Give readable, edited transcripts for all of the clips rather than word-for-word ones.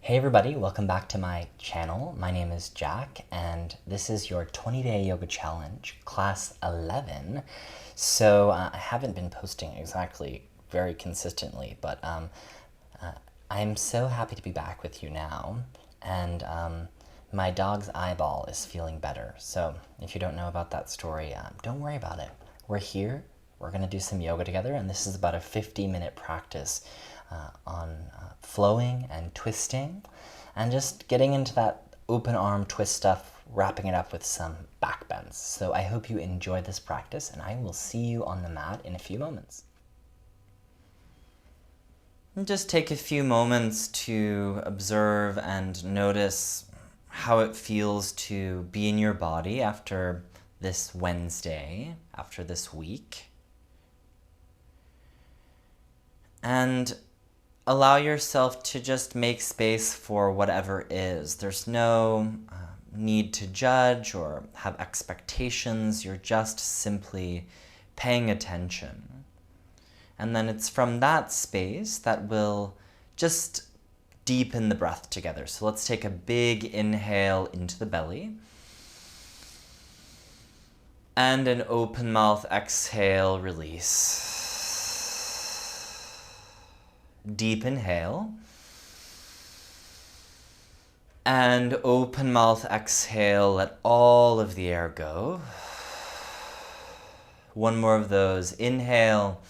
Hey everybody, welcome back to my channel. My name is Jack and this is your 20-day yoga challenge, class 11. So I haven't been posting exactly very consistently, but I'm so happy to be back with you now. And my dog's eyeball is feeling better. So if you don't know about that story, don't worry about it. We're here, we're gonna do some yoga together, and this is about a 50-minute practice on flowing and twisting and just getting into that open arm twist stuff, wrapping it up with some back bends. So I hope you enjoyed this practice and I will see you on the mat in a few moments. And just take a few moments to observe and notice how it feels to be in your body after this Wednesday, after this week. And allow yourself to just make space for whatever is. There's no need to judge or have expectations. You're just simply paying attention. And then it's from that space that we'll just deepen the breath together. So let's take a big inhale into the belly. And an open mouth exhale, release. Deep inhale. And open mouth exhale, let all of the air go. One more of those. Inhale.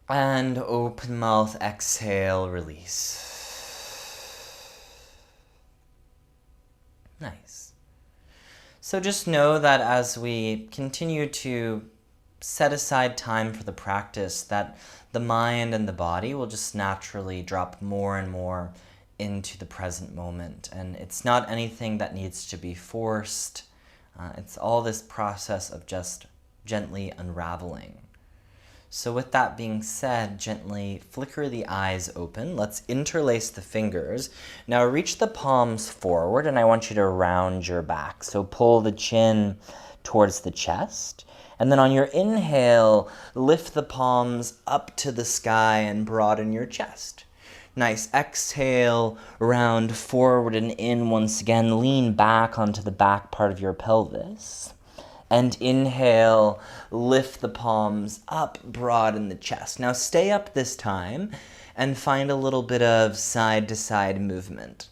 And open mouth exhale, release. Nice. So just know that as we continue to set aside time for the practice, that the mind and the body will just naturally drop more and more into the present moment. And it's not anything that needs to be forced. It's all this process of just gently unraveling. So with that being said, gently flicker the eyes open. Let's interlace the fingers. Now reach the palms forward and I want you to round your back. So pull the chin towards the chest. And then on your inhale, lift the palms up to the sky and broaden your chest. Nice. Exhale, round forward and in once again. Lean back onto the back part of your pelvis. And inhale, lift the palms up, broaden the chest. Now stay up this time and find a little bit of side-to-side movement.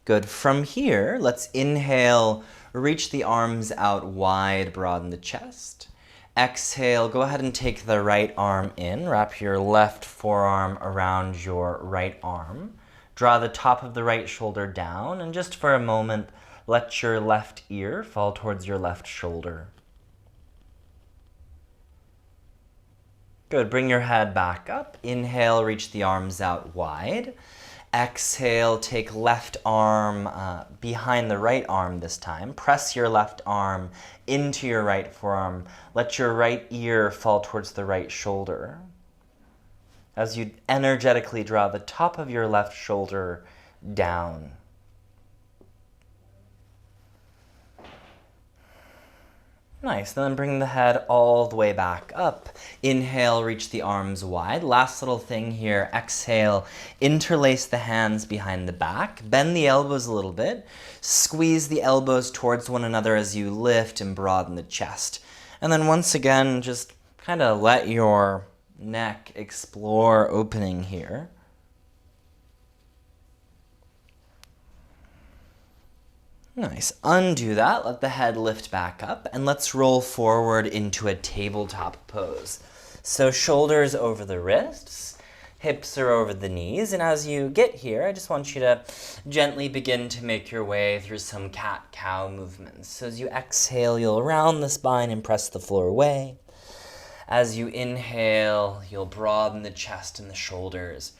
Good. From here, let's inhale, reach the arms out wide, broaden the chest. Exhale, go ahead and take the right arm in. Wrap your left forearm around your right arm. Draw the top of the right shoulder down, and just for a moment, let your left ear fall towards your left shoulder. Good. Bring your head back up. Inhale, reach the arms out wide. Exhale, take left arm behind the right arm this time. Press your left arm into your right forearm. Let your right ear fall towards the right shoulder. As you energetically draw the top of your left shoulder down. Nice. Then bring the head all the way back up. Inhale, reach the arms wide. Last little thing here. Exhale, interlace the hands behind the back. Bend the elbows a little bit. Squeeze the elbows towards one another as you lift and broaden the chest. And then once again, just kind of let your neck explore opening here. Nice. Undo that. Let the head lift back up. And let's roll forward into a tabletop pose. So shoulders over the wrists, hips are over the knees. And as you get here, I just want you to gently begin to make your way through some cat-cow movements. So as you exhale, you'll round the spine and press the floor away. As you inhale, you'll broaden the chest and the shoulders.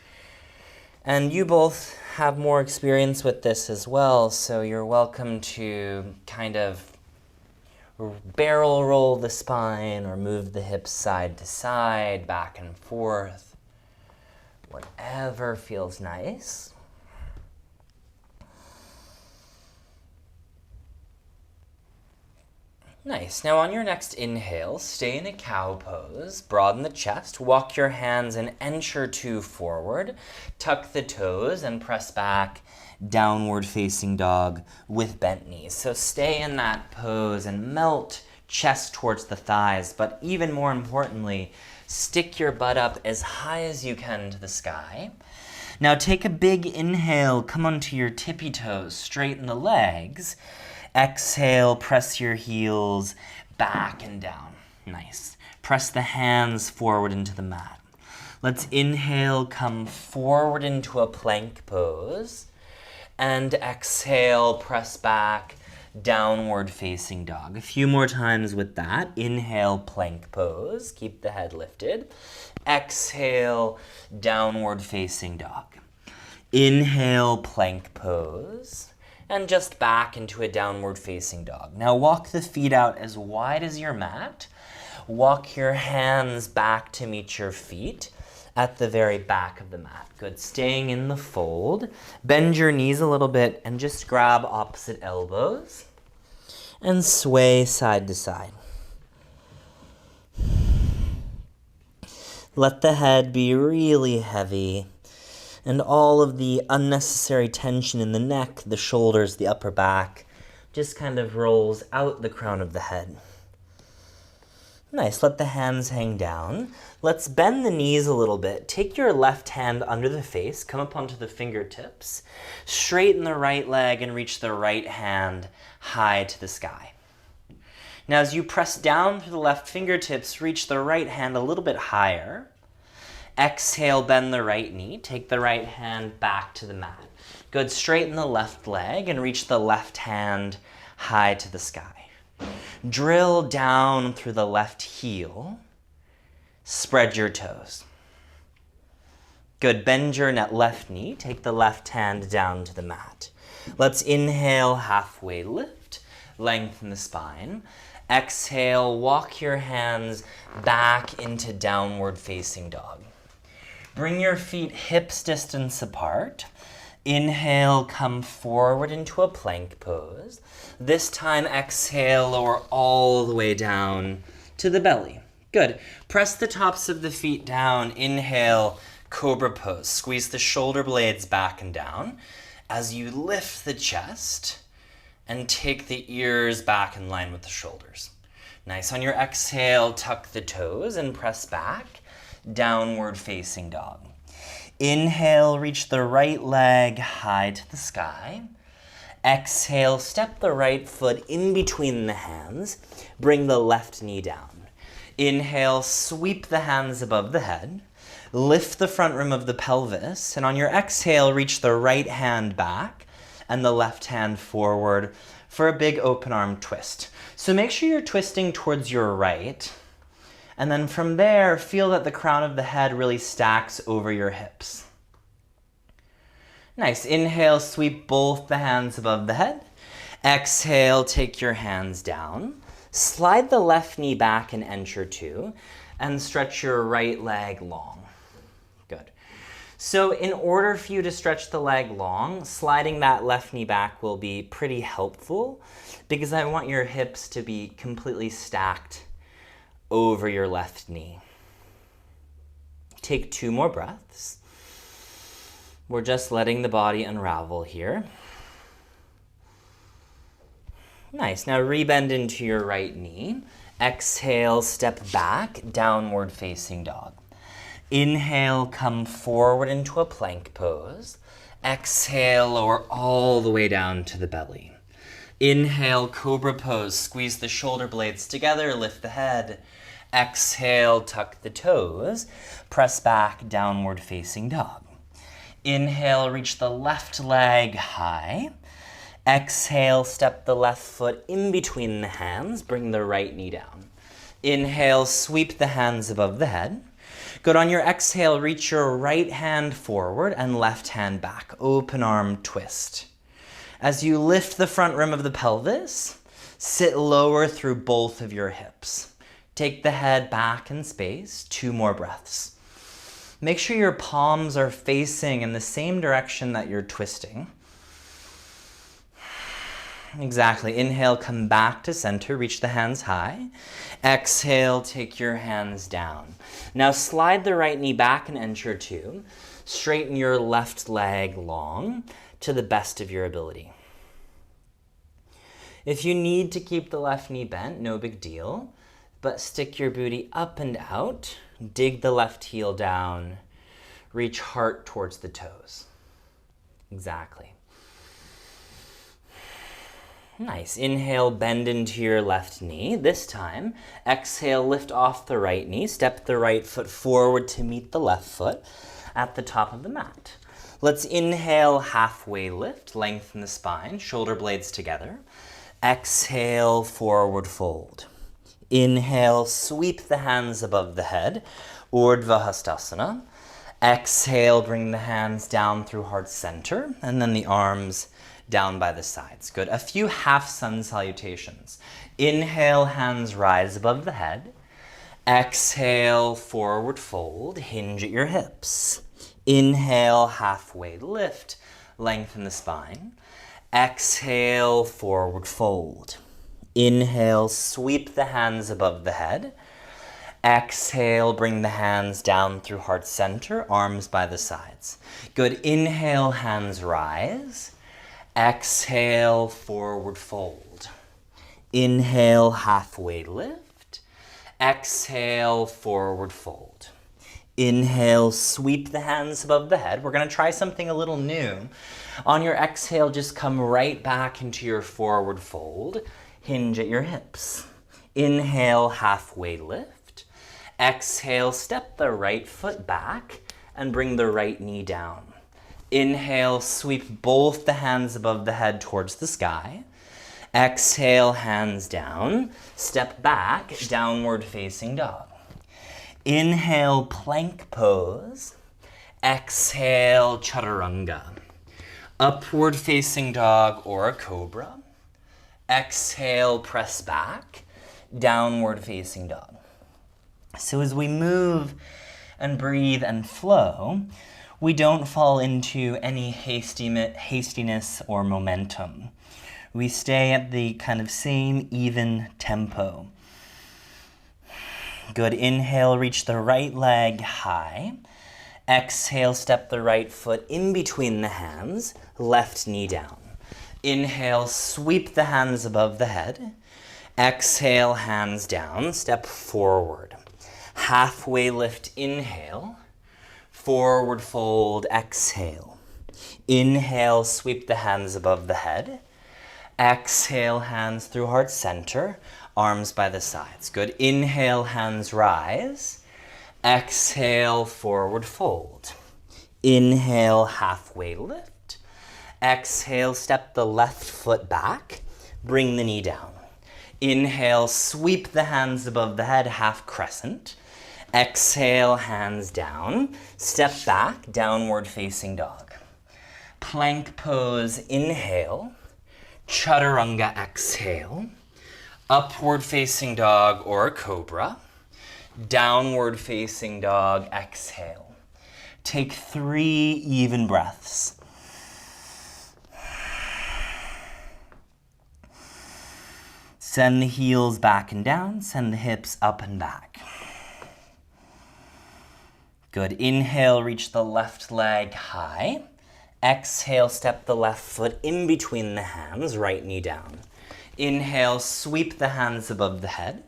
And you both have more experience with this as well, so you're welcome to kind of barrel roll the spine or move the hips side to side, back and forth. Whatever feels nice. Nice. Now on your next inhale, stay in a cow pose. Broaden the chest. Walk your hands an inch or two forward. Tuck the toes and press back. Downward facing dog with bent knees. So stay in that pose and melt chest towards the thighs. But even more importantly, stick your butt up as high as you can to the sky. Now take a big inhale. Come onto your tippy toes. Straighten the legs. Exhale, press your heels back and down. Nice. Press the hands forward into the mat. Let's inhale, come forward into a plank pose. And exhale, press back, downward facing dog. A few more times with that. Inhale, plank pose. Keep the head lifted. Exhale, downward facing dog. Inhale, plank pose. And just back into a downward facing dog. Now walk the feet out as wide as your mat. Walk your hands back to meet your feet at the very back of the mat. Good, staying in the fold. Bend your knees a little bit and just grab opposite elbows and sway side to side. Let the head be really heavy. And all of the unnecessary tension in the neck, the shoulders, the upper back, just kind of rolls out the crown of the head. Nice, let the hands hang down. Let's bend the knees a little bit. Take your left hand under the face, come up onto the fingertips, straighten the right leg and reach the right hand high to the sky. Now as you press down through the left fingertips, reach the right hand a little bit higher. Exhale, bend the right knee. Take the right hand back to the mat. Good, straighten the left leg and reach the left hand high to the sky. Drill down through the left heel. Spread your toes. Good, bend your left knee. Take the left hand down to the mat. Let's inhale, halfway lift. Lengthen the spine. Exhale, walk your hands back into downward facing dog. Bring your feet hips distance apart. Inhale, come forward into a plank pose. This time, exhale, lower all the way down to the belly. Good. Press the tops of the feet down. Inhale, cobra pose. Squeeze the shoulder blades back and down as you lift the chest and take the ears back in line with the shoulders. Nice. On your exhale, tuck the toes and press back. Downward facing dog. Inhale, reach the right leg high to the sky. Exhale, step the right foot in between the hands. Bring the left knee down. Inhale, sweep the hands above the head. Lift the front rim of the pelvis. And on your exhale, reach the right hand back and the left hand forward for a big open arm twist. So make sure you're twisting towards your right. And then from there, feel that the crown of the head really stacks over your hips. Nice. Inhale, sweep both the hands above the head. Exhale, take your hands down. Slide the left knee back an inch or two and stretch your right leg long. Good. So in order for you to stretch the leg long, sliding that left knee back will be pretty helpful because I want your hips to be completely stacked over your left knee. Take 2 more breaths. We're just letting the body unravel here. Nice. Now rebend into your right knee. Exhale, step back, downward facing dog. Inhale, come forward into a plank pose. Exhale, lower all the way down to the belly. Inhale, cobra pose. Squeeze the shoulder blades together, lift the head. Exhale, tuck the toes. Press back, downward facing dog. Inhale, reach the left leg high. Exhale, step the left foot in between the hands. Bring the right knee down. Inhale, sweep the hands above the head. Good. On your exhale, reach your right hand forward and left hand back. Open arm twist. As you lift the front rim of the pelvis, sit lower through both of your hips. Take the head back in space. 2 more breaths. Make sure your palms are facing in the same direction that you're twisting. Exactly. Inhale, come back to center. Reach the hands high. Exhale, take your hands down. Now slide the right knee back and enter two. Straighten your left leg long to the best of your ability. If you need to keep the left knee bent, no big deal. But stick your booty up and out. Dig the left heel down. Reach heart towards the toes. Exactly. Nice. Inhale, bend into your left knee. This time, exhale, lift off the right knee. Step the right foot forward to meet the left foot at the top of the mat. Let's inhale, halfway lift, lengthen the spine, shoulder blades together. Exhale, forward fold. Inhale, sweep the hands above the head, Urdhva Hastasana. Exhale, bring the hands down through heart center, and then the arms down by the sides. Good. A few half sun salutations. Inhale, hands rise above the head. Exhale, forward fold, hinge at your hips. Inhale, halfway lift, lengthen the spine. Exhale, forward fold. Inhale, sweep the hands above the head. Exhale, bring the hands down through heart center, arms by the sides. Good. Inhale, hands rise. Exhale, forward fold. Inhale, halfway lift. Exhale, forward fold. Inhale, sweep the hands above the head. We're going to try something a little new. On your exhale, just come right back into your forward fold. Hinge at your hips. Inhale, halfway lift. Exhale, step the right foot back and bring the right knee down. Inhale, sweep both the hands above the head towards the sky. Exhale, hands down. Step back, downward facing dog. Inhale, plank pose. Exhale, chaturanga. Upward facing dog or a cobra. Exhale, press back. Downward facing dog. So as we move and breathe and flow, we don't fall into any hastiness or momentum. We stay at the kind of same even tempo. Good. Inhale, reach the right leg high. Exhale, step the right foot in between the hands, left knee down. Inhale, sweep the hands above the head. Exhale, hands down, step forward. Halfway lift, inhale. Forward fold, exhale. Inhale, sweep the hands above the head. Exhale, hands through heart center, arms by the sides. Good. Inhale, hands rise. Exhale, forward fold. Inhale, halfway lift. Exhale, step the left foot back. Bring the knee down. Inhale, sweep the hands above the head, half crescent. Exhale, hands down. Step back, downward facing dog. Plank pose, inhale. Chaturanga, exhale. Upward facing dog or cobra. Downward facing dog, exhale. Take 3 even breaths. Send the heels back and down. Send the hips up and back. Good. Inhale, reach the left leg high. Exhale, step the left foot in between the hands, right knee down. Inhale, sweep the hands above the head.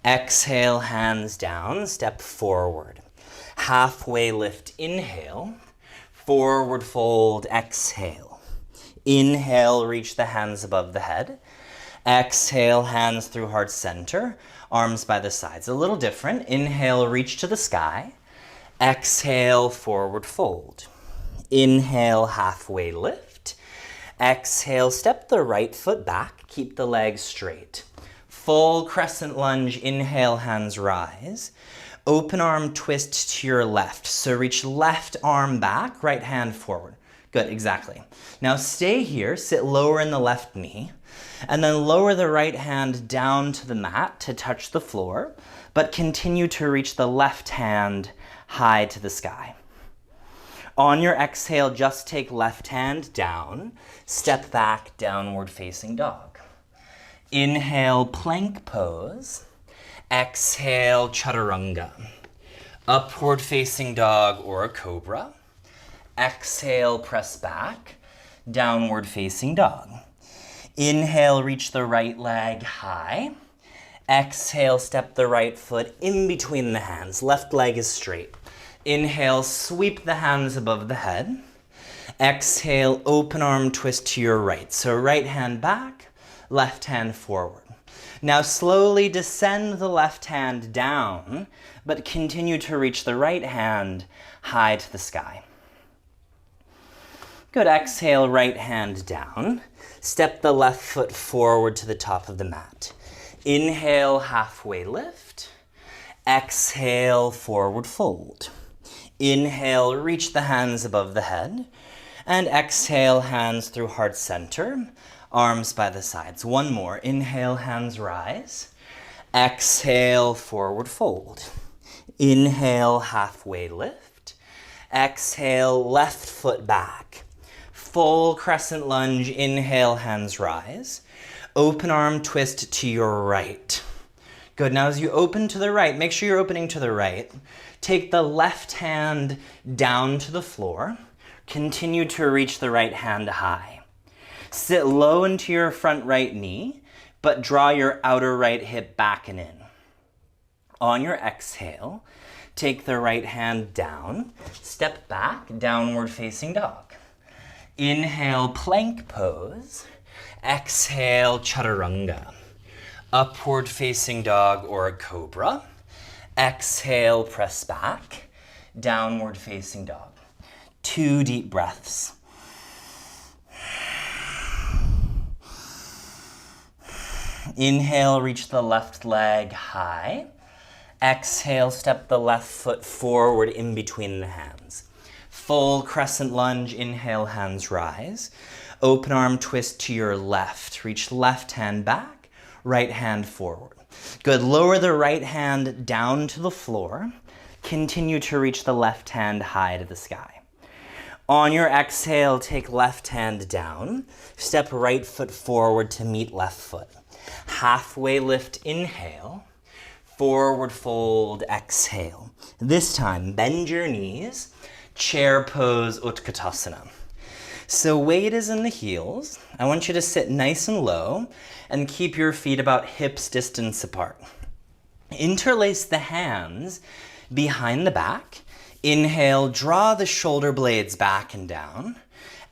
Exhale, hands down, step forward. Halfway lift, inhale. Forward fold, exhale. Inhale, reach the hands above the head. Exhale, hands through heart center, arms by the sides. A little different. Inhale, reach to the sky. Exhale, forward fold. Inhale, halfway lift. Exhale, step the right foot back. Keep the legs straight. Full crescent lunge. Inhale, hands rise. Open arm twist to your left. So reach left arm back, right hand forward. Good, exactly. Now stay here, sit lower in the left knee, and then lower the right hand down to the mat to touch the floor, but continue to reach the left hand high to the sky. On your exhale, just take left hand down, step back, downward facing dog. Inhale, plank pose. Exhale, chaturanga. Upward facing dog or a cobra. Exhale, press back, downward facing dog. Inhale, reach the right leg high. Exhale, step the right foot in between the hands. Left leg is straight. Inhale, sweep the hands above the head. Exhale, open arm twist to your right. So right hand back, left hand forward. Now slowly descend the left hand down, but continue to reach the right hand high to the sky. Good, exhale, right hand down. Step the left foot forward to the top of the mat. Inhale, halfway lift. Exhale, forward fold. Inhale, reach the hands above the head. And exhale, hands through heart center, arms by the sides. One more. Inhale, hands rise. Exhale, forward fold. Inhale, halfway lift. Exhale, left foot back. Full crescent lunge. Inhale, hands rise. Open arm twist to your right. Good. Now as you open to the right, make sure you're opening to the right. Take the left hand down to the floor. Continue to reach the right hand high. Sit low into your front right knee, but draw your outer right hip back and in. On your exhale, take the right hand down, step back, downward facing dog. Inhale, plank pose. Exhale, chaturanga. Upward facing dog or a cobra. Exhale, press back, downward facing dog. 2 deep breaths. Inhale, reach the left leg high. Exhale, step the left foot forward in between the hands. Full crescent lunge. Inhale, hands rise. Open arm twist to your left. Reach left hand back, right hand forward. Good. Lower the right hand down to the floor. Continue to reach the left hand high to the sky. On your exhale, take left hand down. Step right foot forward to meet left foot. Halfway lift, inhale. Forward fold, exhale. This time, bend your knees. Chair pose, Utkatasana. So weight is in the heels. I want you to sit nice and low and keep your feet about hips distance apart. Interlace the hands behind the back. Inhale, draw the shoulder blades back and down.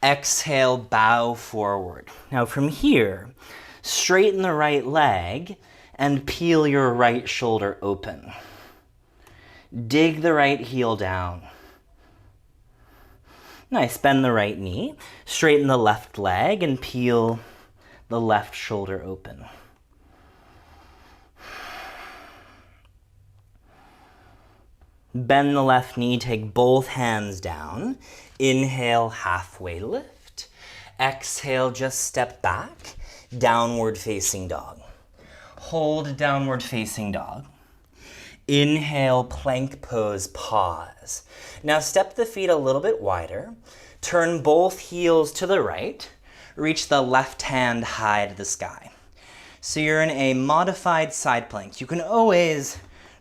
Exhale, bow forward. Now from here, straighten the right leg and peel your right shoulder open. Dig the right heel down. Nice, bend the right knee, straighten the left leg and peel the left shoulder open. Bend the left knee, take both hands down. Inhale, halfway lift. Exhale, just step back, downward facing dog. Hold downward facing dog. Inhale, plank pose, pause. Now step the feet a little bit wider. Turn both heels to the right. Reach the left hand high to the sky. So you're in a modified side plank. You can always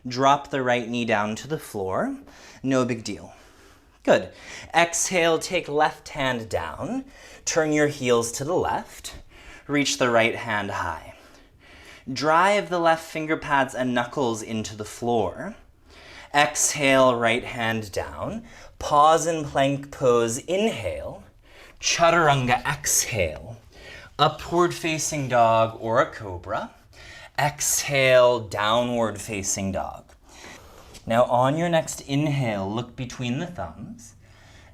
drop the right knee down to the floor. No big deal. Good. Exhale, take left hand down. Turn your heels to the left. Reach the right hand high. Drive the left finger pads and knuckles into the floor. Exhale, right hand down. Pause in plank pose, inhale. Chaturanga, exhale. Upward facing dog or a cobra. Exhale, downward facing dog. Now on your next inhale, look between the thumbs.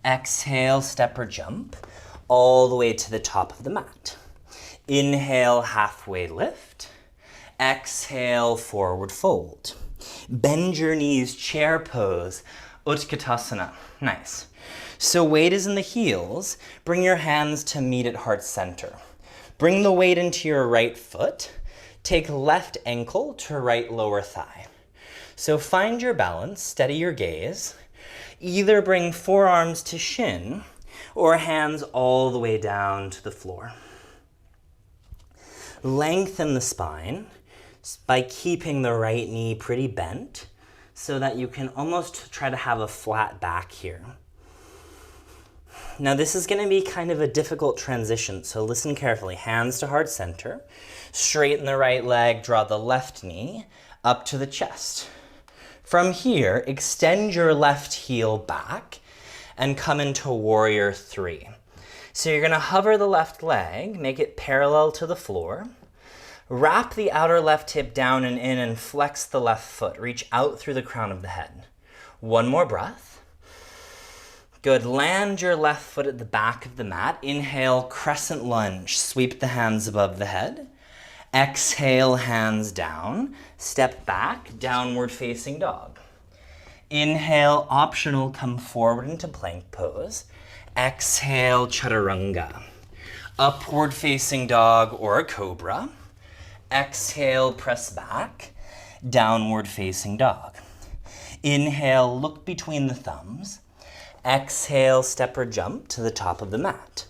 Exhale, step or jump all the way to the top of the mat. Inhale, halfway lift. Exhale, forward fold. Bend your knees, chair pose, Utkatasana. Nice. So weight is in the heels. Bring your hands to meet at heart center. Bring the weight into your right foot. Take left ankle to right lower thigh. So find your balance, steady your gaze. Either bring forearms to shin or hands all the way down to the floor. Lengthen the spine by keeping the right knee pretty bent so that you can almost try to have a flat back here. Now this is going to be kind of a difficult transition, so listen carefully. Hands to heart center. Straighten the right leg, draw the left knee up to the chest. From here, extend your left heel back and come into warrior three. So you're going to hover the left leg, make it parallel to the floor. Wrap the outer left hip down and in and flex the left foot. Reach out through the crown of the head. One more breath. Good. Land your left foot at the back of the mat. Inhale, crescent lunge. Sweep the hands above the head. Exhale, hands down. Step back, downward facing dog. Inhale, optional, come forward into plank pose. Exhale, chaturanga. Upward facing dog or a cobra. Exhale, press back. Downward facing dog. Inhale, look between the thumbs. Exhale, step or jump to the top of the mat.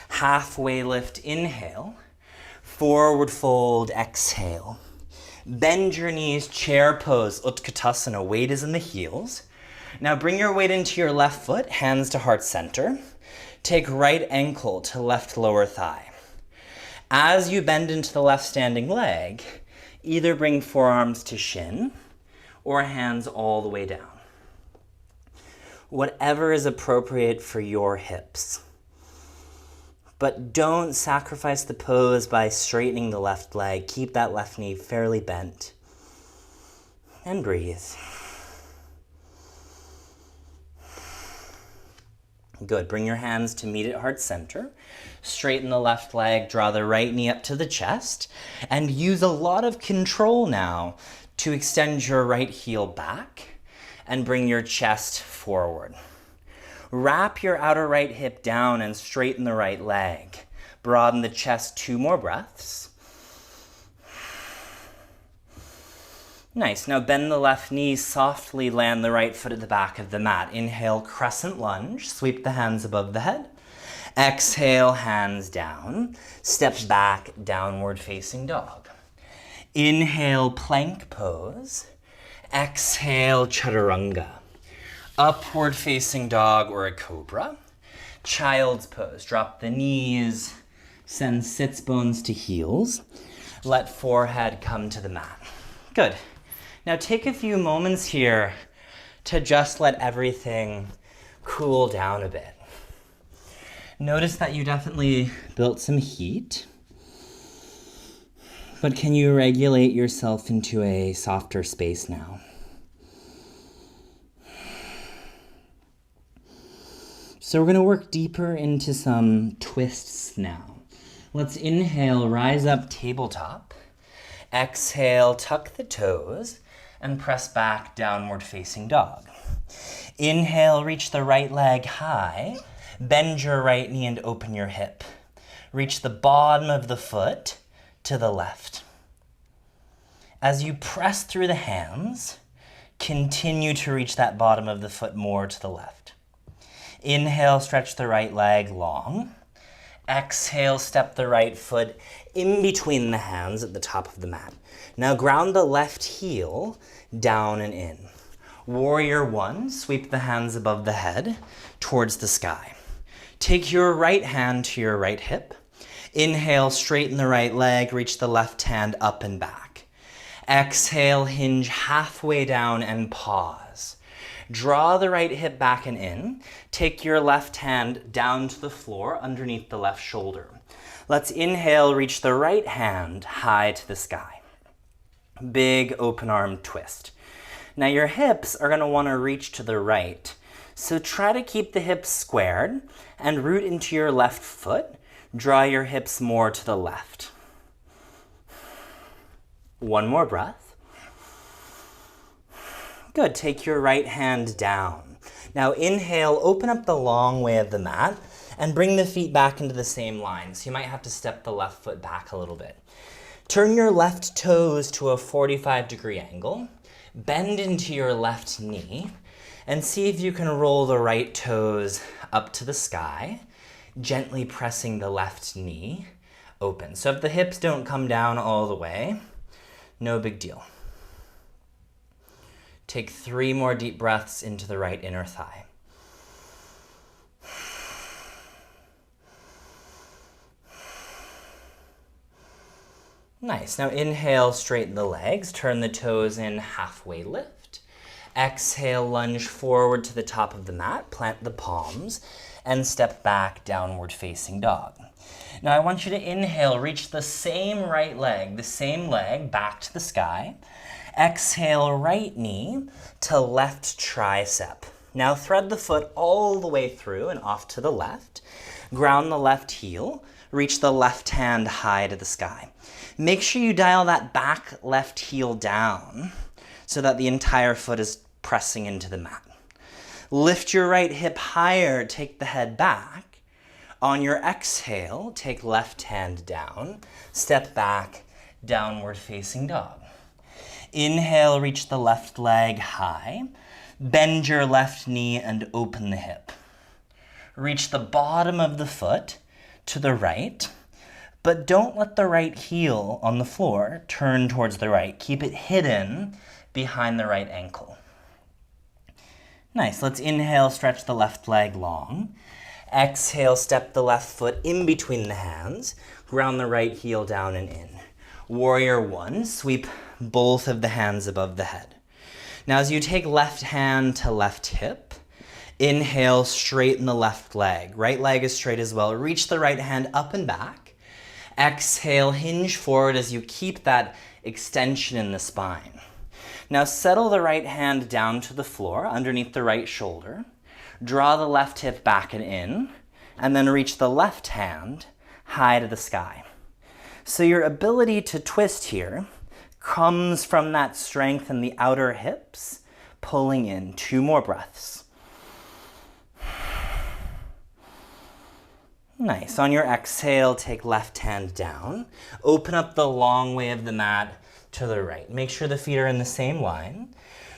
Halfway lift, inhale. Forward fold, exhale. Bend your knees, chair pose, Utkatasana. Weight is in the heels. Now bring your weight into your left foot, hands to heart center. Take right ankle to left lower thigh. As you bend into the left standing leg, either bring forearms to shin or hands all the way down. Whatever is appropriate for your hips. But don't sacrifice the pose by straightening the left leg. Keep that left knee fairly bent. And breathe. Good. Bring your hands to meet at heart center. Straighten the left leg, draw the right knee up to the chest, and use a lot of control now to extend your right heel back and bring your chest forward. Wrap your outer right hip down and straighten the right leg. Broaden the chest, 2 more breaths. Nice. Now bend the left knee, softly land the right foot at the back of the mat. Inhale, crescent lunge, sweep the hands above the head. Exhale, hands down. Step back, downward facing dog. Inhale, plank pose. Exhale, chaturanga. Upward facing dog or a cobra. Child's pose. Drop the knees. Send sits bones to heels. Let forehead come to the mat. Good. Now take a few moments here to just let everything cool down a bit. Notice that you definitely built some heat, but can you regulate yourself into a softer space now? So we're going to work deeper into some twists now. Let's inhale, rise up, tabletop. Exhale, tuck the toes and press back, downward facing dog. Inhale, reach the right leg high. Bend your right knee and open your hip. Reach the bottom of the foot to the left. As you press through the hands, continue to reach that bottom of the foot more to the left. Inhale, stretch the right leg long. Exhale, step the right foot in between the hands at the top of the mat. Now ground the left heel down and in. Warrior one, sweep the hands above the head towards the sky. Take your right hand to your right hip. Inhale, straighten the right leg, reach the left hand up and back. Exhale, hinge halfway down and pause. Draw the right hip back and in. Take your left hand down to the floor underneath the left shoulder. Let's inhale, reach the right hand high to the sky. Big open arm twist. Now your hips are going to want to reach to the right. So try to keep the hips squared and root into your left foot. Draw your hips more to the left. One more breath. Good. Take your right hand down. Now inhale, open up the long way of the mat and bring the feet back into the same line. So you might have to step the left foot back a little bit. Turn your left toes to a 45-degree angle. Bend into your left knee And see if you can roll the right toes up to the sky, gently pressing the left knee open. So if the hips don't come down all the way, no big deal. Take 3 more deep breaths into the right inner thigh. Nice. Now inhale, straighten the legs, turn the toes in, halfway lift. Exhale, lunge forward to the top of the mat, plant the palms, and step back, downward facing dog. Now I want you to inhale, reach the same right leg, the same leg back to the sky. Exhale, right knee to left tricep. Now thread the foot all the way through and off to the left. Ground the left heel, reach the left hand high to the sky. Make sure you dial that back left heel down so that the entire foot is pressing into the mat. Lift your right hip higher, take the head back. On your exhale, take left hand down, step back, downward facing dog. Inhale, reach the left leg high. Bend your left knee and open the hip. Reach the bottom of the foot to the right, but don't let the right heel on the floor turn towards the right. Keep it hidden behind the right ankle. Nice. Let's inhale, stretch the left leg long. Exhale, step the left foot in between the hands. Ground the right heel down and in. Warrior 1, sweep both of the hands above the head. Now as you take left hand to left hip, inhale, straighten the left leg. Right leg is straight as well. Reach the right hand up and back. Exhale, hinge forward as you keep that extension in the spine. Now settle the right hand down to the floor underneath the right shoulder. Draw the left hip back and in, and then reach the left hand high to the sky. So your ability to twist here comes from that strength in the outer hips, pulling in. 2 more breaths. Nice. On your exhale, take left hand down. Open up the long way of the mat to the right. Make sure the feet are in the same line.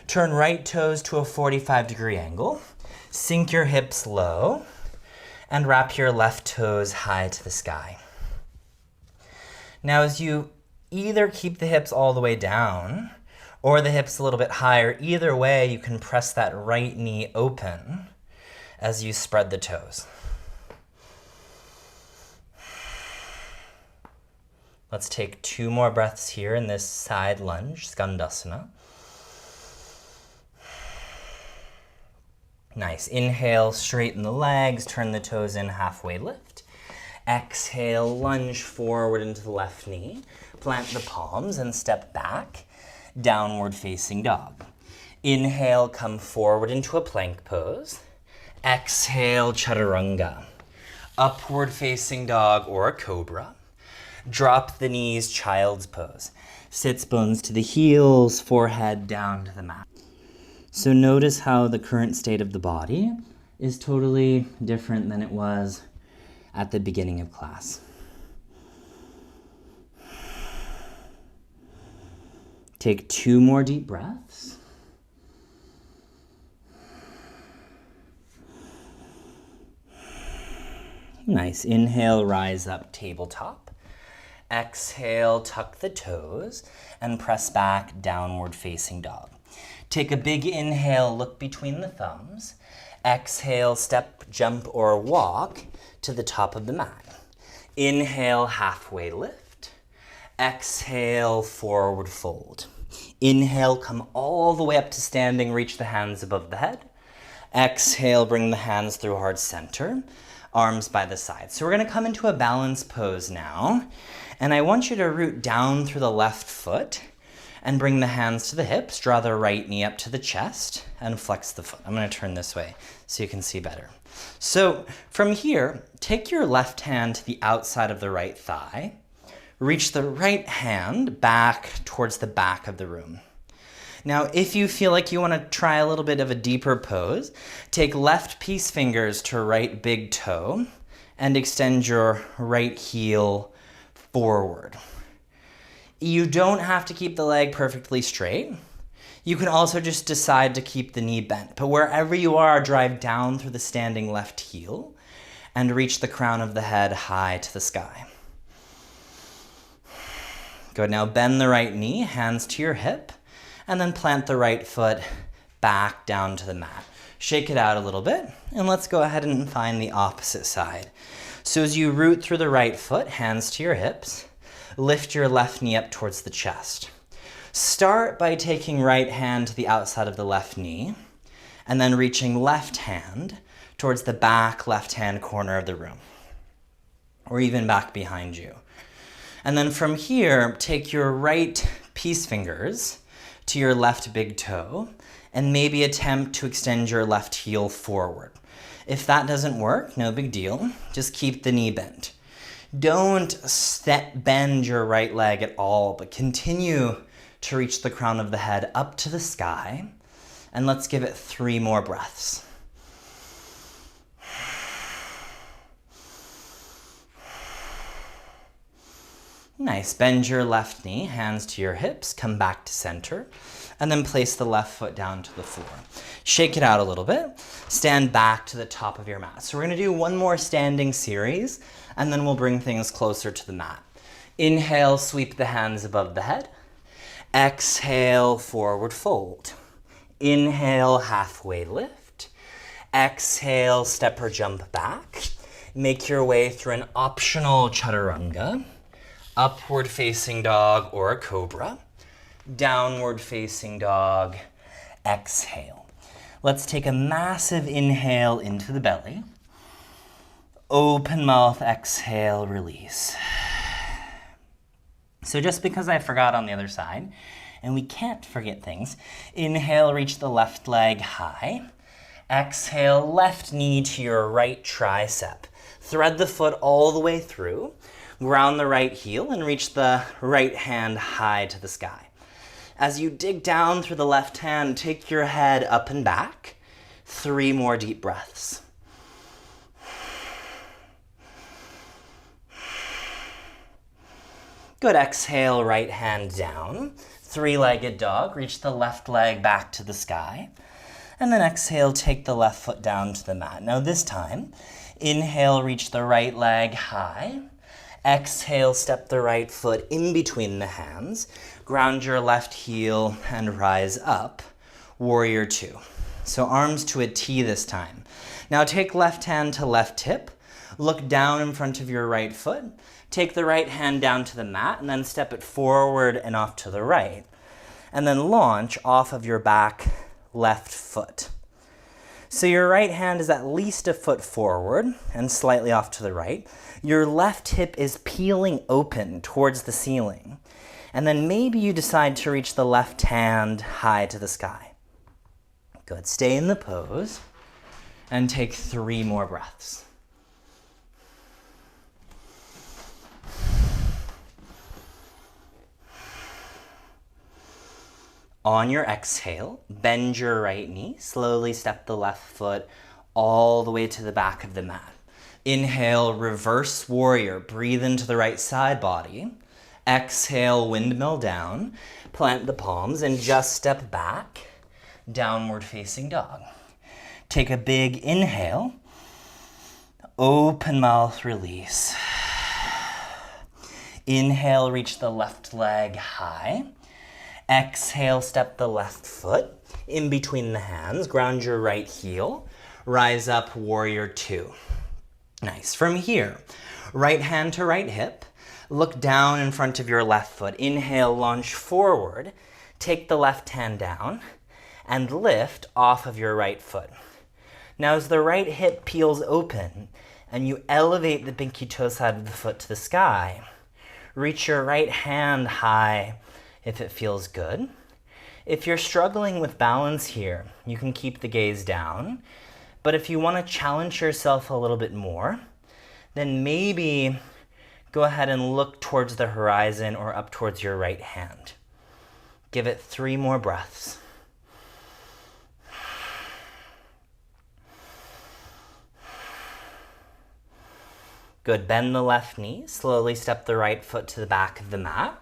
Turn right toes to a 45-degree angle. Sink your hips low and wrap your left toes high to the sky. Now as you either keep the hips all the way down or the hips a little bit higher, either way you can press that right knee open as you spread the toes. Let's take 2 more breaths here in this side lunge, Skandasana. Nice. Inhale, straighten the legs, turn the toes in, halfway lift. Exhale, lunge forward into the left knee. Plant the palms and step back, downward facing dog. Inhale, come forward into a plank pose. Exhale, chaturanga. Upward facing dog or a cobra. Drop the knees, child's pose. Sits bones to the heels, forehead down to the mat. So notice how the current state of the body is totally different than it was at the beginning of class. Take 2 more deep breaths. Nice. Inhale, rise up, tabletop. Exhale, tuck the toes and press back, downward facing dog. Take a big inhale, look between the thumbs. Exhale, step, jump, or walk to the top of the mat. Inhale, halfway lift. Exhale, forward fold. Inhale, come all the way up to standing, reach the hands above the head. Exhale, bring the hands through heart center, arms by the side. So we're gonna come into a balance pose now. And I want you to root down through the left foot and bring the hands to the hips. Draw the right knee up to the chest and flex the foot. I'm going to turn this way so you can see better. So from here, take your left hand to the outside of the right thigh. Reach the right hand back towards the back of the room. Now, if you feel like you want to try a little bit of a deeper pose, take left peace fingers to right big toe and extend your right heel forward. You don't have to keep the leg perfectly straight. You can also just decide to keep the knee bent, but wherever you are, drive down through the standing left heel and reach the crown of the head high to the sky. Good, now bend the right knee, hands to your hip, and then plant the right foot back down to the mat. Shake it out a little bit, and let's go ahead and find the opposite side. So as you root through the right foot, hands to your hips, lift your left knee up towards the chest. Start by taking right hand to the outside of the left knee, and then reaching left hand towards the back left-hand corner of the room, or even back behind you. And then from here, take your right peace fingers to your left big toe, and maybe attempt to extend your left heel forward. If that doesn't work, no big deal. Just keep the knee bent. Don't bend your right leg at all, but continue to reach the crown of the head up to the sky. And let's give it 3 more breaths. Nice. Bend your left knee, hands to your hips, come back to center, and then place the left foot down to the floor. Shake it out a little bit. Stand back to the top of your mat. So we're going to do one more standing series, and then we'll bring things closer to the mat. Inhale, sweep the hands above the head. Exhale, forward fold. Inhale, halfway lift. Exhale, step or jump back. Make your way through an optional chaturanga. Upward facing dog or a cobra. Downward facing dog. Exhale. Let's take a massive inhale into the belly. Open mouth, exhale, release. So just because I forgot on the other side, and we can't forget things, inhale, reach the left leg high. Exhale, left knee to your right tricep. Thread the foot all the way through. Ground the right heel and reach the right hand high to the sky. As you dig down through the left hand, take your head up and back. 3 more deep breaths. Good, exhale, right hand down. 3-legged dog, reach the left leg back to the sky. And then exhale, take the left foot down to the mat. Now this time, inhale, reach the right leg high. Exhale, step the right foot in between the hands. Ground your left heel and rise up. Warrior 2. So arms to a T this time. Now take left hand to left hip. Look down in front of your right foot. Take the right hand down to the mat and then step it forward and off to the right. And then launch off of your back left foot. So your right hand is at least a foot forward and slightly off to the right. Your left hip is peeling open towards the ceiling. And then maybe you decide to reach the left hand high to the sky. Good. Stay in the pose and take 3 more breaths. On your exhale, bend your right knee. Slowly step the left foot all the way to the back of the mat. Inhale, reverse warrior. Breathe into the right side body. Exhale, windmill down. Plant the palms and just step back. Downward facing dog. Take a big inhale. Open mouth, release. Inhale, reach the left leg high. Exhale, step the left foot in between the hands. Ground your right heel. Rise up, warrior 2. Nice. From here, right hand to right hip. Look down in front of your left foot. Inhale, launch forward. Take the left hand down and lift off of your right foot. Now as the right hip peels open and you elevate the pinky toe side of the foot to the sky, reach your right hand high if it feels good. If you're struggling with balance here, you can keep the gaze down. But if you want to challenge yourself a little bit more, then maybe go ahead and look towards the horizon or up towards your right hand. Give it 3 more breaths. Good. Bend the left knee. Slowly step the right foot to the back of the mat.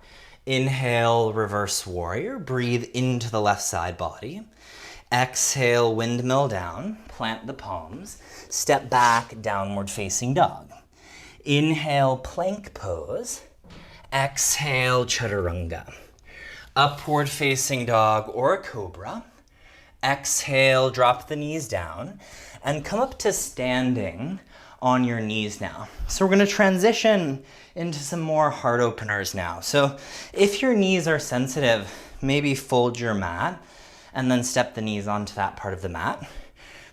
Inhale, reverse warrior. Breathe into the left side body. Exhale, windmill down. Plant the palms. Step back, downward facing dog. Inhale, plank pose. Exhale, chaturanga. Upward facing dog or a cobra. Exhale, drop the knees down and come up to standing on your knees now. So we're going to transition into some more heart openers now. So if your knees are sensitive, maybe fold your mat and then step the knees onto that part of the mat.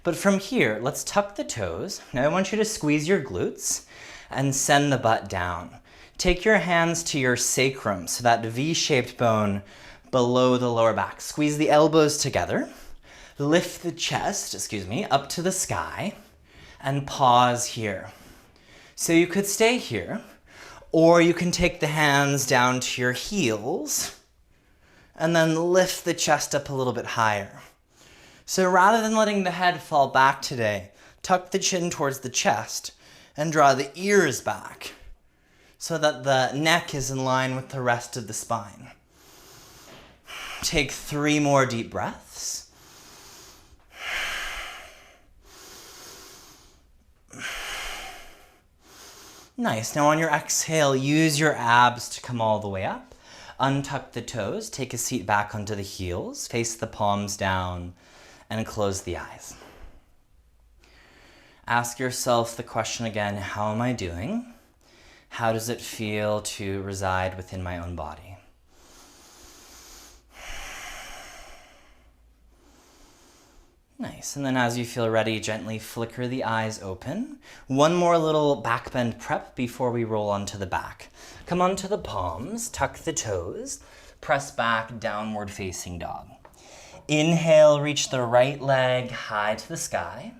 But from here, let's tuck the toes. Now I want you to squeeze your glutes and send the butt down. Take your hands to your sacrum, so that V-shaped bone below the lower back. Squeeze the elbows together. Lift the chest, up to the sky and pause here. So you could stay here, or you can take the hands down to your heels and then lift the chest up a little bit higher. So rather than letting the head fall back today, tuck the chin towards the chest and draw the ears back so that the neck is in line with the rest of the spine. Take 3 more deep breaths. Nice. Now on your exhale, use your abs to come all the way up. Untuck the toes, take a seat back onto the heels, face the palms down, and close the eyes. Ask yourself the question again, how am I doing? How does it feel to reside within my own body? Nice, and then as you feel ready, gently flicker the eyes open. One more little back bend prep before we roll onto the back. Come onto the palms, tuck the toes, press back, downward facing dog. Inhale, reach the right leg high to the sky.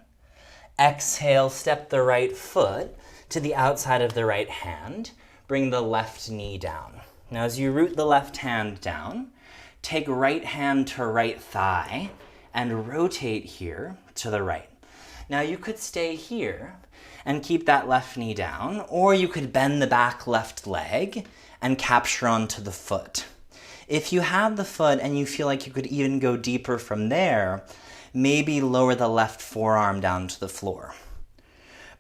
Exhale, step the right foot to the outside of the right hand. Bring the left knee down. Now as you root the left hand down, take right hand to right thigh and rotate here to the right. Now you could stay here and keep that left knee down, or you could bend the back left leg and capture onto the foot. If you have the foot and you feel like you could even go deeper from there, maybe lower the left forearm down to the floor.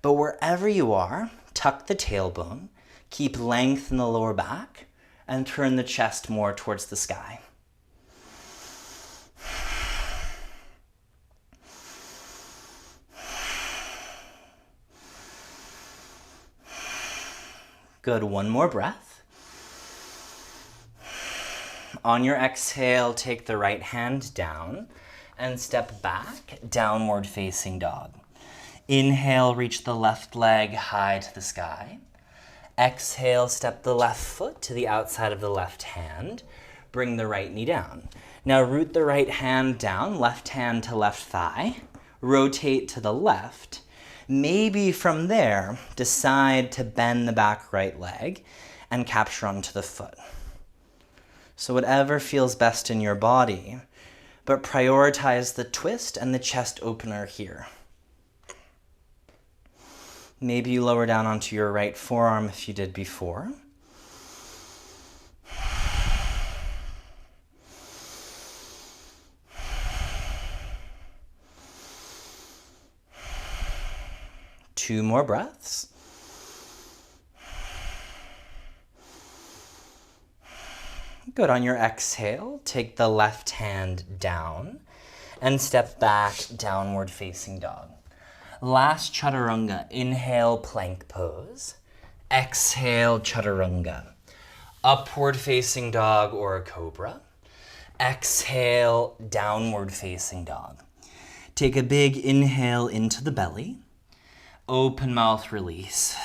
But wherever you are, tuck the tailbone, keep length in the lower back, and turn the chest more towards the sky. Good, one more breath. On your exhale, take the right hand down and step back, downward facing dog. Inhale, reach the left leg high to the sky. Exhale, step the left foot to the outside of the left hand. Bring the right knee down. Now root the right hand down, left hand to left thigh. Rotate to the left. Maybe from there, decide to bend the back right leg and capture onto the foot. So whatever feels best in your body, but prioritize the twist and the chest opener here. Maybe you lower down onto your right forearm if you did before. Two more breaths. Good. On your exhale, take the left hand down and step back, downward facing dog. Last chaturanga. Inhale, plank pose. Exhale, chaturanga. Upward facing dog or a cobra. Exhale, downward facing dog. Take a big inhale into the belly. Open mouth release.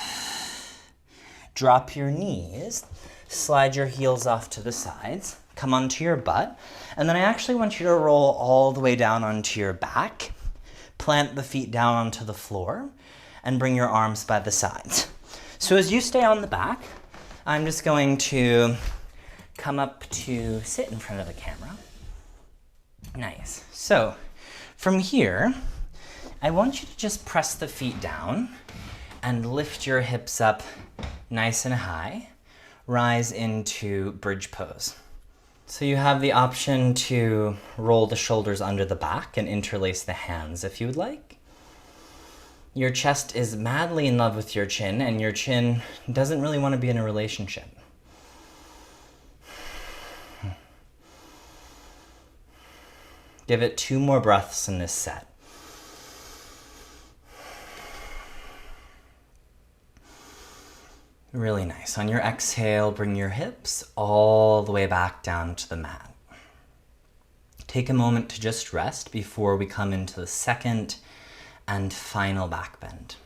Drop your knees. Slide your heels off to the sides. Come onto your butt. And then I actually want you to roll all the way down onto your back. Plant the feet down onto the floor. And bring your arms by the sides. So as you stay on the back, I'm just going to come up to sit in front of the camera. Nice. So from here, I want you to just press the feet down and lift your hips up nice and high. rise into bridge pose. So you have the option to roll the shoulders under the back and interlace the hands if you would like. Your chest is madly in love with your chin, and your chin doesn't really want to be in a relationship. Give it 2 more breaths in this set. Really nice. On your exhale, bring your hips all the way back down to the mat. Take a moment to just rest before we come into the second and final back bend.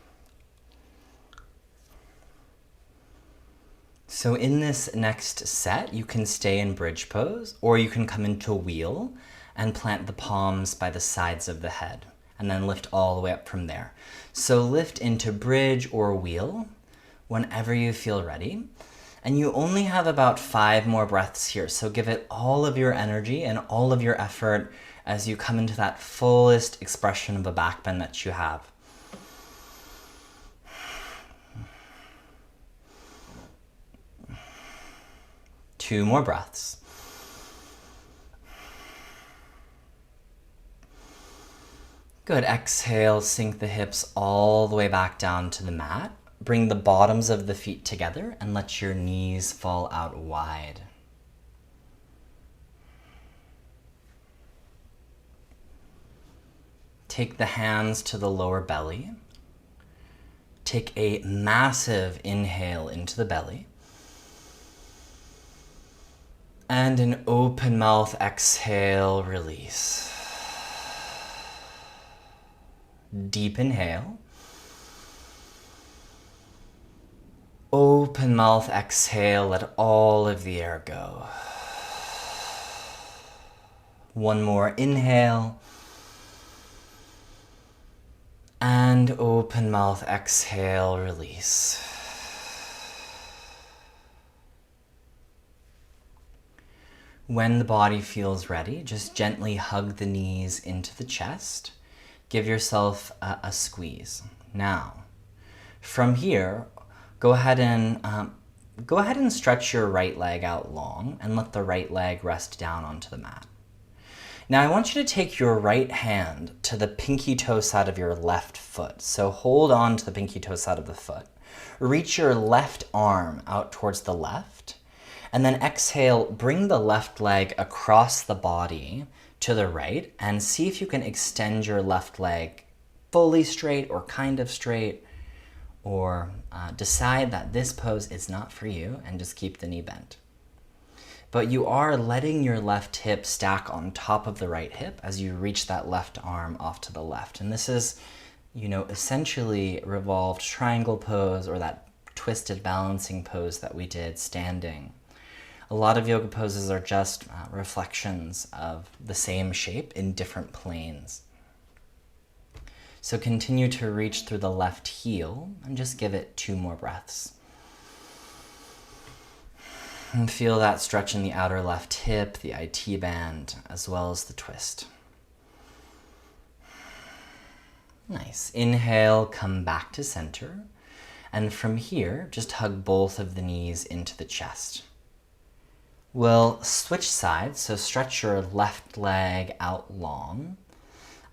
So in this next set, you can stay in bridge pose, or you can come into wheel and plant the palms by the sides of the head, and then lift all the way up from there. So lift into bridge or wheel whenever you feel ready. And you only have about 5 more breaths here, so give it all of your energy and all of your effort as you come into that fullest expression of a back bend that you have. Two more breaths. Good. Exhale, sink the hips all the way back down to the mat. Bring the bottoms of the feet together and let your knees fall out wide. Take the hands to the lower belly. Take a massive inhale into the belly. And an open mouth exhale, release. Deep inhale. Open mouth exhale, let all of the air go. One more inhale. And open mouth exhale, release. When the body feels ready, just gently hug the knees into the chest. Give yourself a squeeze. Now, from here, go ahead and stretch your right leg out long and let the right leg rest down onto the mat. Now I want you to take your right hand to the pinky toe side of your left foot. So hold on to the pinky toe side of the foot. Reach your left arm out towards the left. And then exhale, bring the left leg across the body to the right and see if you can extend your left leg fully straight or kind of straight, or decide that this pose is not for you and just keep the knee bent. But you are letting your left hip stack on top of the right hip as you reach that left arm off to the left. And this is, essentially revolved triangle pose, or that twisted balancing pose that we did standing. A lot of yoga poses are just reflections of the same shape in different planes. So continue to reach through the left heel and just give it 2 more breaths. And feel that stretch in the outer left hip, the IT band, as well as the twist. Nice. Inhale, come back to center. And from here, just hug both of the knees into the chest. We'll switch sides, so stretch your left leg out long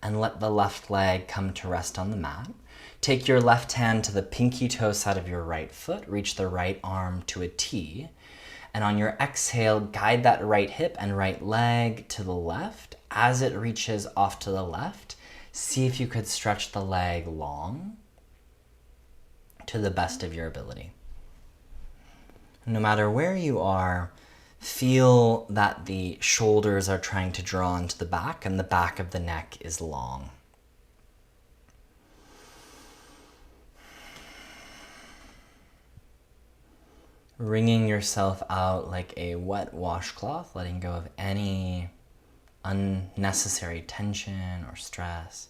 and let the left leg come to rest on the mat. Take your left hand to the pinky toe side of your right foot, reach the right arm to a T, and on your exhale, guide that right hip and right leg to the left. As it reaches off to the left, see if you could stretch the leg long to the best of your ability. No matter where you are, feel that the shoulders are trying to draw into the back and the back of the neck is long. Wringing yourself out like a wet washcloth, letting go of any unnecessary tension or stress.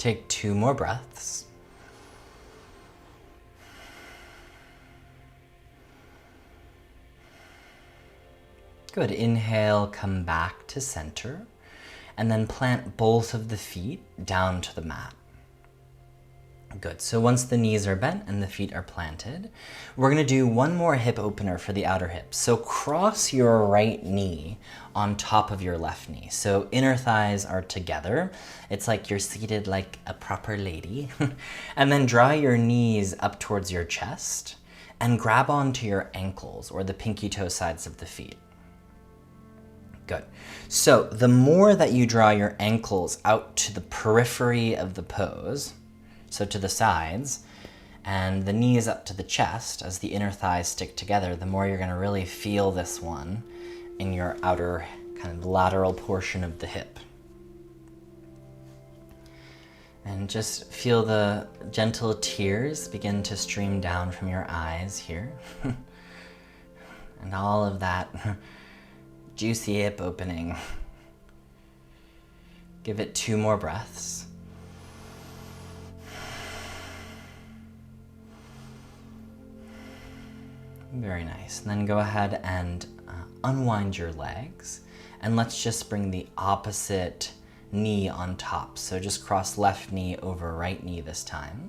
Take 2 more breaths. Good. Inhale, come back to center, and then plant both of the feet down to the mat. Good. So once the knees are bent and the feet are planted, we're going to do one more hip opener for the outer hip. So cross your right knee on top of your left knee. So inner thighs are together. It's like you're seated like a proper lady. And then draw your knees up towards your chest and grab onto your ankles or the pinky toe sides of the feet. Good. So the more that you draw your ankles out to the periphery of the pose, so to the sides, and the knees up to the chest as the inner thighs stick together, the more you're going to really feel this one in your outer kind of lateral portion of the hip. And just feel the gentle tears begin to stream down from your eyes here. And all of that juicy hip opening. Give it 2 more breaths. Very nice. And then go ahead and unwind your legs. And let's just bring the opposite knee on top. So just cross left knee over right knee this time.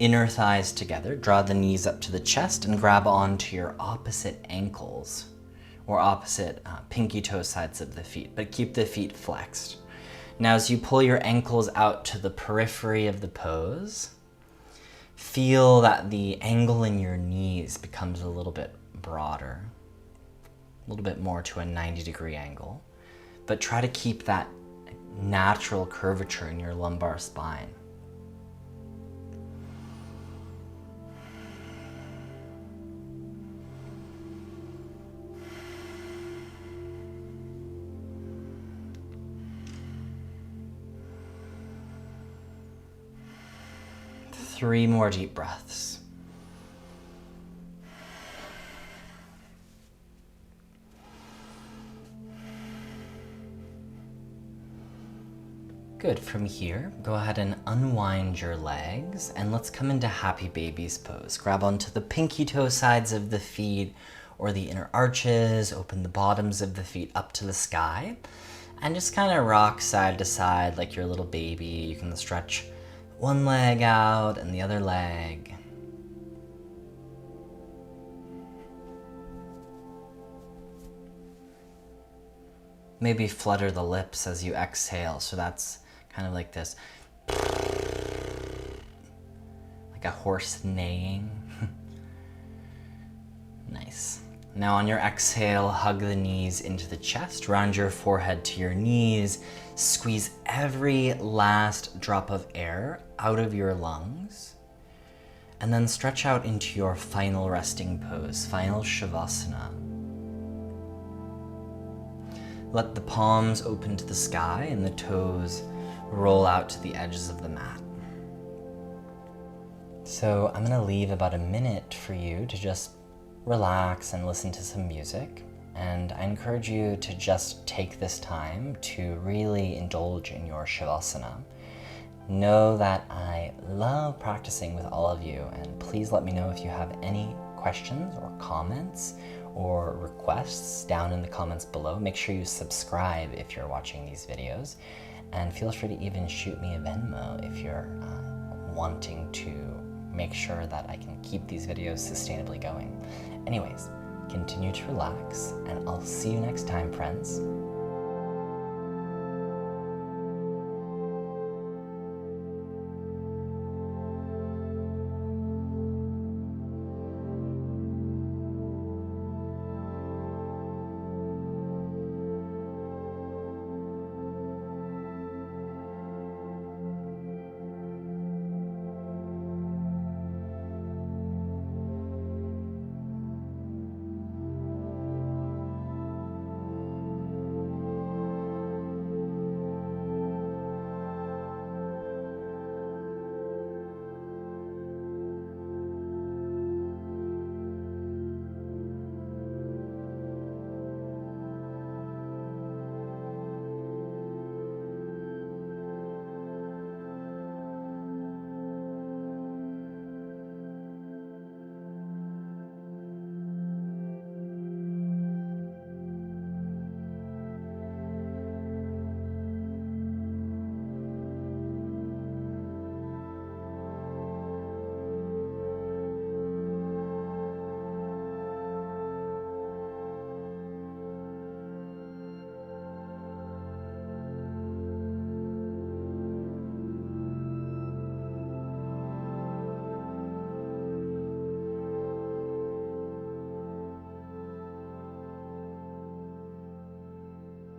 Inner thighs together. Draw the knees up to the chest and grab onto your opposite ankles or opposite pinky toe sides of the feet, but keep the feet flexed. Now as you pull your ankles out to the periphery of the pose, feel that the angle in your knees becomes a little bit broader, a little bit more to a 90-degree angle, but try to keep that natural curvature in your lumbar spine. Three more deep breaths. Good. From here, go ahead and unwind your legs and let's come into happy baby's pose. Grab onto the pinky toe sides of the feet or the inner arches, open the bottoms of the feet up to the sky, and just kind of rock side to side like your little baby. You can stretch one leg out and the other leg. Maybe flutter the lips as you exhale, so that's kind of like this, like a horse neighing. Nice. Now on your exhale, hug the knees into the chest, round your forehead to your knees, squeeze every last drop of air out of your lungs, and then stretch out into your final resting pose, final Shavasana. Let the palms open to the sky and the toes roll out to the edges of the mat. So I'm gonna leave about a minute for you to just relax and listen to some music. And I encourage you to just take this time to really indulge in your Shavasana. Know that I love practicing with all of you, and please let me know if you have any questions or comments or requests down in the comments below. Make sure you subscribe if you're watching these videos, and feel free to even shoot me a Venmo if you're wanting to make sure that I can keep these videos sustainably going. Anyways, continue to relax, and I'll see you next time, friends.